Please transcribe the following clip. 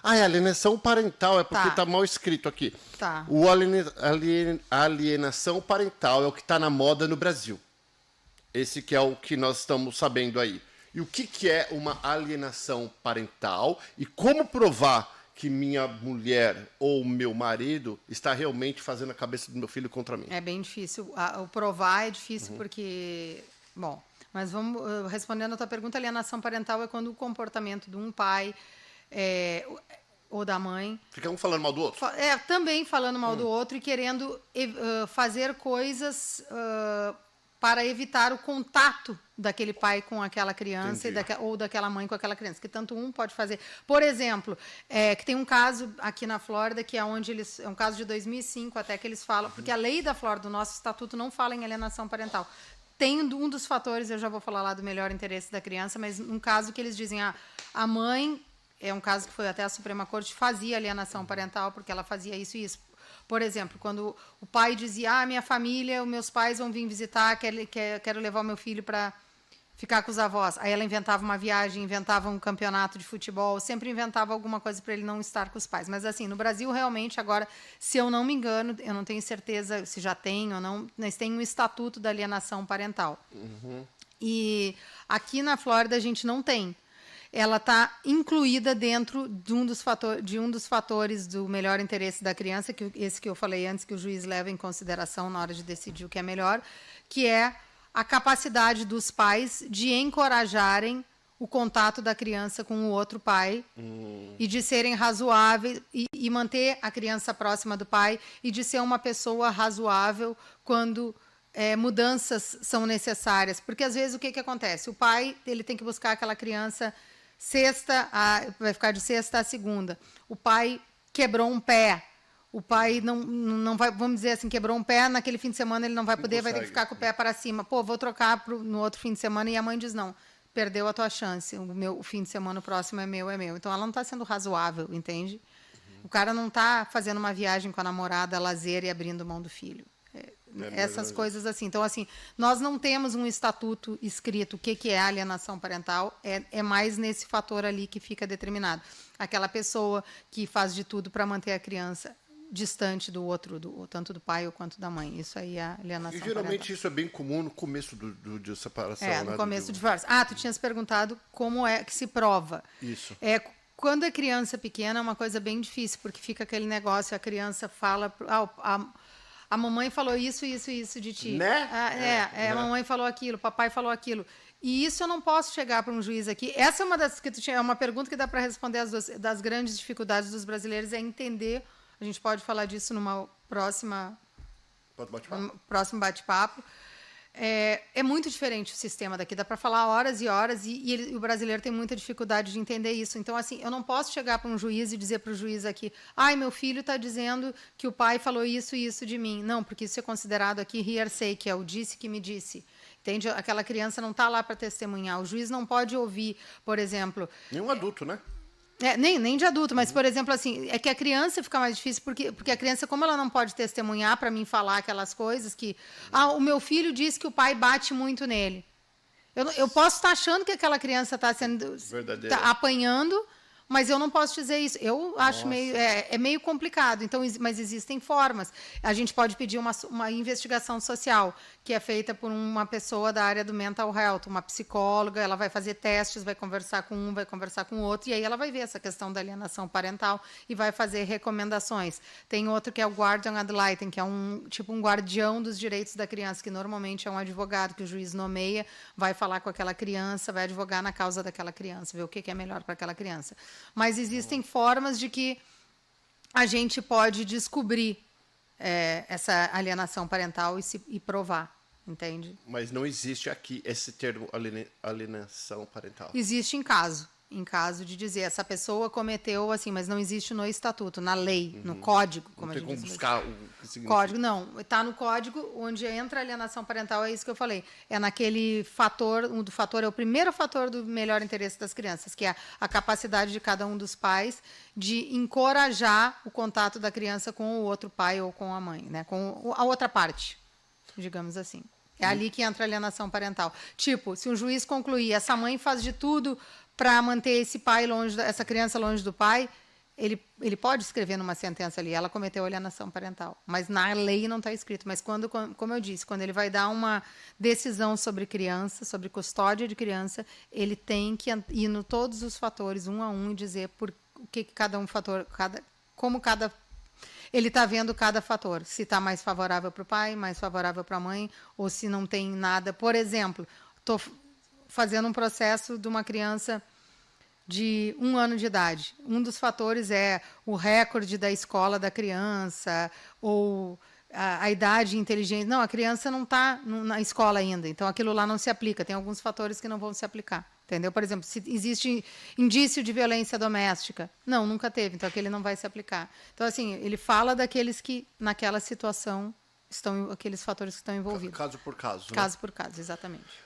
Ah, é alienação parental, é porque Tá. tá mal escrito aqui. Tá. O alienação parental é o que está na moda no Brasil. Esse que é o que nós estamos sabendo aí. E o que é uma alienação parental e como provar que minha mulher ou meu marido está realmente fazendo a cabeça do meu filho contra mim? É bem difícil. O provar é difícil porque... Bom, mas vamos respondendo a tua pergunta, alienação parental é quando o comportamento de um pai ou da mãe... Fica um falando mal do outro? Também falando mal do outro e querendo fazer coisas para evitar o contato daquele pai com aquela criança ou daquela mãe com aquela criança, que tanto um pode fazer. Por exemplo, que tem um caso aqui na Flórida, que é onde eles... É um caso de 2005 até que eles falam, porque a lei da Flórida, o nosso estatuto, não fala em alienação parental. Tem um dos fatores, eu já vou falar lá do melhor interesse da criança, mas um caso que eles dizem, a mãe, é um caso que foi até a Suprema Corte, fazia alienação parental, porque ela fazia isso e isso. Por exemplo, quando o pai dizia, minha família, os meus pais vão vir visitar, quero levar o meu filho para ficar com os avós. Aí ela inventava uma viagem, inventava um campeonato de futebol, sempre inventava alguma coisa para ele não estar com os pais. Mas assim, no Brasil, realmente, agora, se eu não me engano, eu não tenho certeza se já tem ou não, mas tem um estatuto da alienação parental. E aqui na Flórida a gente não tem. Ela está incluída dentro de um dos fatores do melhor interesse da criança, esse que eu falei antes, que o juiz leva em consideração na hora de decidir o que é melhor, que é a capacidade dos pais de encorajarem o contato da criança com o outro pai e de serem razoáveis e manter a criança próxima do pai e de ser uma pessoa razoável quando mudanças são necessárias. Porque, às vezes, o que acontece? O pai ele tem que buscar aquela criança vai ficar de sexta a segunda. O pai quebrou um pé. O pai não vai, vamos dizer assim, quebrou um pé, naquele fim de semana ele não vai poder, vai ter que ficar com o pé para cima. Pô, vou trocar no outro fim de semana, e a mãe diz, não, perdeu a tua chance, o fim de semana, o próximo é meu. Então ela não está sendo razoável, entende? O cara não está fazendo uma viagem com a namorada, lazer e abrindo mão do filho. Essas coisas assim. Então, assim, nós não temos um estatuto escrito o que é alienação parental, é mais nesse fator ali que fica determinado. Aquela pessoa que faz de tudo para manter a criança distante do outro, tanto do pai quanto da mãe. Isso aí é alienação parental. E geralmente isso é bem comum no começo de separação. No começo do divórcio. Tu tinhas perguntado como é que se prova. Isso. Quando é criança pequena é uma coisa bem difícil, porque fica aquele negócio, a criança fala... a mamãe falou isso de ti. Né? A mamãe falou aquilo, o papai falou aquilo. E isso eu não posso chegar para um juiz aqui. Essa é uma das que tu tinha, é uma pergunta que dá para responder as duas. Das grandes dificuldades dos brasileiros é entender. A gente pode falar disso numa próximo bate-papo. É muito diferente o sistema daqui, dá para falar horas e horas, e o brasileiro tem muita dificuldade de entender isso. Então, assim, eu não posso chegar para um juiz e dizer para o juiz aqui, meu filho está dizendo que o pai falou isso e isso de mim. Não, porque isso é considerado aqui hearsay, que é o disse que me disse. Entende? Aquela criança não está lá para testemunhar. O juiz não pode ouvir, por exemplo... Nenhum adulto, né? Nem de adulto, mas, por exemplo, assim, é que a criança fica mais difícil, porque a criança, como ela não pode testemunhar para mim falar aquelas coisas que... o meu filho disse que o pai bate muito nele. Eu posso estar achando que aquela criança está sendo... Tá apanhando, mas eu não posso dizer isso. Eu acho meio complicado. Então, mas existem formas. A gente pode pedir uma investigação social, que é feita por uma pessoa da área do mental health, uma psicóloga, ela vai fazer testes, vai conversar com um, vai conversar com o outro, e aí ela vai ver essa questão da alienação parental e vai fazer recomendações. Tem outro que é o guardian ad litem, que é um guardião dos direitos da criança, que normalmente é um advogado que o juiz nomeia, vai falar com aquela criança, vai advogar na causa daquela criança, ver o que é melhor para aquela criança. Mas existem formas de que a gente pode descobrir essa alienação parental e provar, entende? Mas não existe aqui esse termo alienação parental. Existe em caso de dizer, essa pessoa cometeu, assim, mas não existe no estatuto, na lei, no código, como a gente diz. Não tem como buscar o que significa. Código, não. Está no código, onde entra a alienação parental, é isso que eu falei. É naquele fator, é o primeiro fator do melhor interesse das crianças, que é a capacidade de cada um dos pais de encorajar o contato da criança com o outro pai ou com a mãe, né? Com a outra parte, digamos assim. É ali que entra a alienação parental. Tipo, se um juiz concluir, essa mãe faz de tudo para manter esse pai essa criança longe do pai, ele pode escrever numa sentença ali, ela cometeu alienação parental, mas na lei não está escrito. Mas como eu disse, quando ele vai dar uma decisão sobre criança, sobre custódia de criança, ele tem que ir no todos os fatores, um a um, e dizer o que cada um fator, como cada ele está vendo cada fator, se está mais favorável para o pai, mais favorável para a mãe, ou se não tem nada. Por exemplo, estou fazendo um processo de uma criança de 1 ano de idade. Um dos fatores é o recorde da escola da criança, ou a idade inteligente. Não, a criança não está na escola ainda, então aquilo lá não se aplica. Tem alguns fatores que não vão se aplicar. Entendeu? Por exemplo, se existe indício de violência doméstica. Não, nunca teve, então aquele não vai se aplicar. Então, assim, ele fala daqueles que, naquela situação, aqueles fatores que estão envolvidos. Caso por caso. Caso por caso, exatamente.